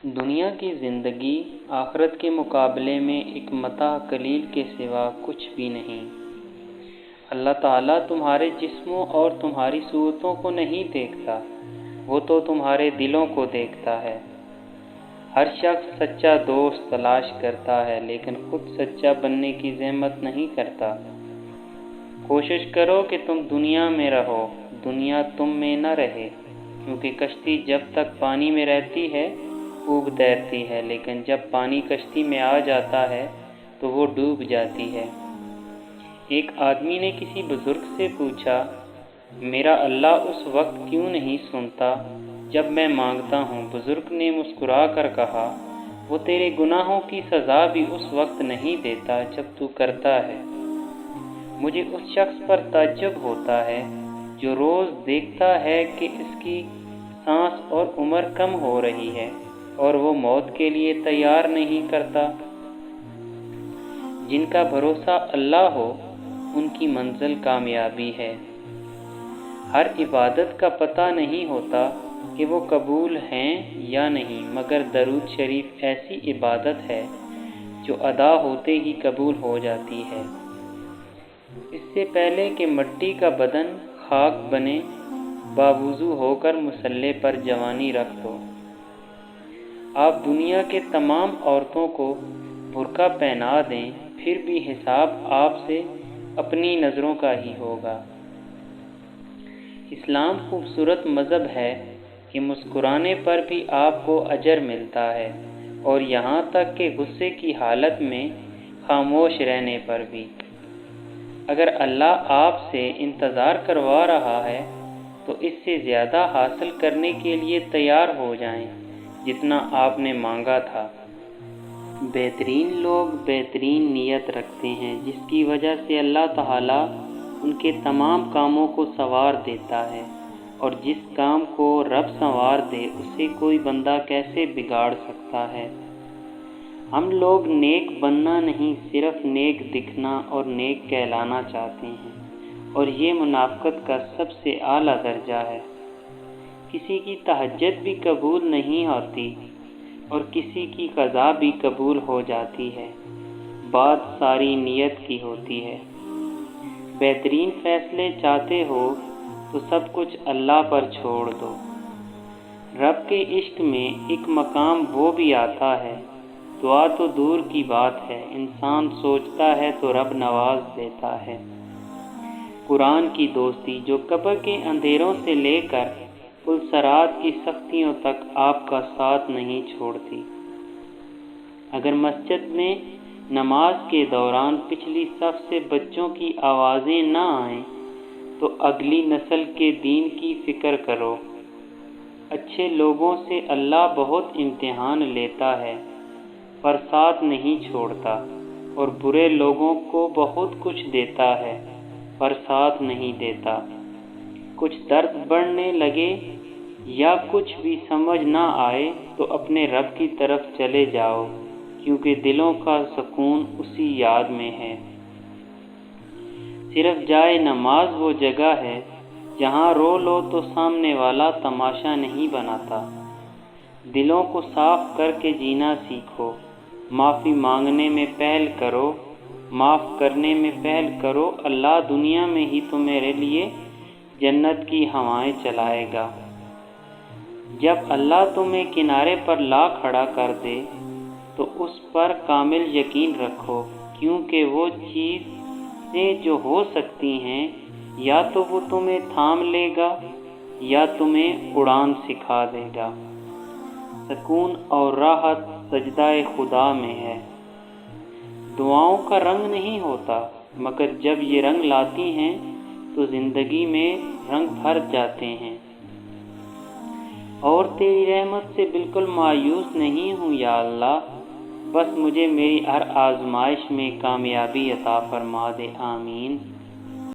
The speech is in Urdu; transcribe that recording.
دنیا کی زندگی آخرت کے مقابلے میں ایک متاع قلیل کے سوا کچھ بھی نہیں۔ اللہ تعالیٰ تمہارے جسموں اور تمہاری صورتوں کو نہیں دیکھتا، وہ تو تمہارے دلوں کو دیکھتا ہے۔ ہر شخص سچا دوست تلاش کرتا ہے لیکن خود سچا بننے کی زحمت نہیں کرتا۔ کوشش کرو کہ تم دنیا میں رہو، دنیا تم میں نہ رہے، کیونکہ کشتی جب تک پانی میں رہتی ہے خوب تیرتی ہے، لیکن جب پانی کشتی میں آ جاتا ہے تو وہ ڈوب جاتی ہے۔ ایک آدمی نے کسی بزرگ سے پوچھا، میرا اللہ اس وقت کیوں نہیں سنتا جب میں مانگتا ہوں؟ بزرگ نے مسکرا کر کہا، وہ تیرے گناہوں کی سزا بھی اس وقت نہیں دیتا جب تو کرتا ہے۔ مجھے اس شخص پر تعجب ہوتا ہے جو روز دیکھتا ہے کہ اس کی سانس اور عمر کم ہو رہی ہے اور وہ موت کے لیے تیار نہیں کرتا۔ جن کا بھروسہ اللہ ہو ان کی منزل کامیابی ہے۔ ہر عبادت کا پتہ نہیں ہوتا کہ وہ قبول ہیں یا نہیں، مگر درود شریف ایسی عبادت ہے جو ادا ہوتے ہی قبول ہو جاتی ہے۔ اس سے پہلے کہ مٹی کا بدن خاک بنے، باوضو ہو کر مصلی پر جوانی رکھ دو۔ آپ دنیا کے تمام عورتوں کو برقع پہنا دیں، پھر بھی حساب آپ سے اپنی نظروں کا ہی ہوگا۔ اسلام خوبصورت مذہب ہے کہ مسکرانے پر بھی آپ کو اجر ملتا ہے، اور یہاں تک کہ غصے کی حالت میں خاموش رہنے پر بھی۔ اگر اللہ آپ سے انتظار کروا رہا ہے تو اس سے زیادہ حاصل کرنے کے لیے تیار ہو جائیں جتنا آپ نے مانگا تھا۔ بہترین لوگ بہترین نیت رکھتے ہیں، جس کی وجہ سے اللہ تعالیٰ ان کے تمام کاموں کو سنوار دیتا ہے، اور جس کام کو رب سنوار دے اسے کوئی بندہ کیسے بگاڑ سکتا ہے۔ ہم لوگ نیک بننا نہیں، صرف نیک دکھنا اور نیک کہلانا چاہتے ہیں، اور یہ منافقت کا سب سے اعلیٰ درجہ ہے۔ کسی کی تہجد بھی قبول نہیں ہوتی اور کسی کی قضا بھی قبول ہو جاتی ہے، بات ساری نیت کی ہوتی ہے۔ بہترین فیصلے چاہتے ہو تو سب کچھ اللہ پر چھوڑ دو۔ رب کے عشق میں ایک مقام وہ بھی آتا ہے، دعا تو دور کی بات ہے، انسان سوچتا ہے تو رب نواز دیتا ہے۔ قرآن کی دوستی جو قبر کے اندھیروں سے لے کر پلسرات کی سختیوں تک آپ کا ساتھ نہیں چھوڑتی۔ اگر مسجد میں نماز کے دوران پچھلی صف سے بچوں کی آوازیں نہ آئیں تو اگلی نسل کے دین کی فکر کرو۔ اچھے لوگوں سے اللہ بہت امتحان لیتا ہے پر ساتھ نہیں چھوڑتا، اور برے لوگوں کو بہت کچھ دیتا ہے پر ساتھ نہیں دیتا۔ کچھ درد بڑھنے لگے یا کچھ بھی سمجھ نہ آئے تو اپنے رب کی طرف چلے جاؤ، کیونکہ دلوں کا سکون اسی یاد میں ہے۔ صرف جائے نماز وہ جگہ ہے جہاں رو لو تو سامنے والا تماشا نہیں بناتا۔ دلوں کو صاف کر کے جینا سیکھو، معافی مانگنے میں پہل کرو، معاف کرنے میں پہل کرو، اللہ دنیا میں ہی تمہارے لیے جنت کی ہوائیں چلائے گا۔ جب اللہ تمہیں کنارے پر لا کھڑا کر دے تو اس پر کامل یقین رکھو، کیونکہ وہ چیزیں جو ہو سکتی ہیں یا تو وہ تمہیں تھام لے گا یا تمہیں اڑان سکھا دے گا۔ سکون اور راحت سجدہ خدا میں ہے۔ دعاؤں کا رنگ نہیں ہوتا، مگر جب یہ رنگ لاتی ہیں تو زندگی میں رنگ بھر جاتے ہیں۔ اور تیری رحمت سے بالکل مایوس نہیں ہوں یا اللہ، بس مجھے میری ہر آزمائش میں کامیابی عطا فرما دے، آمین۔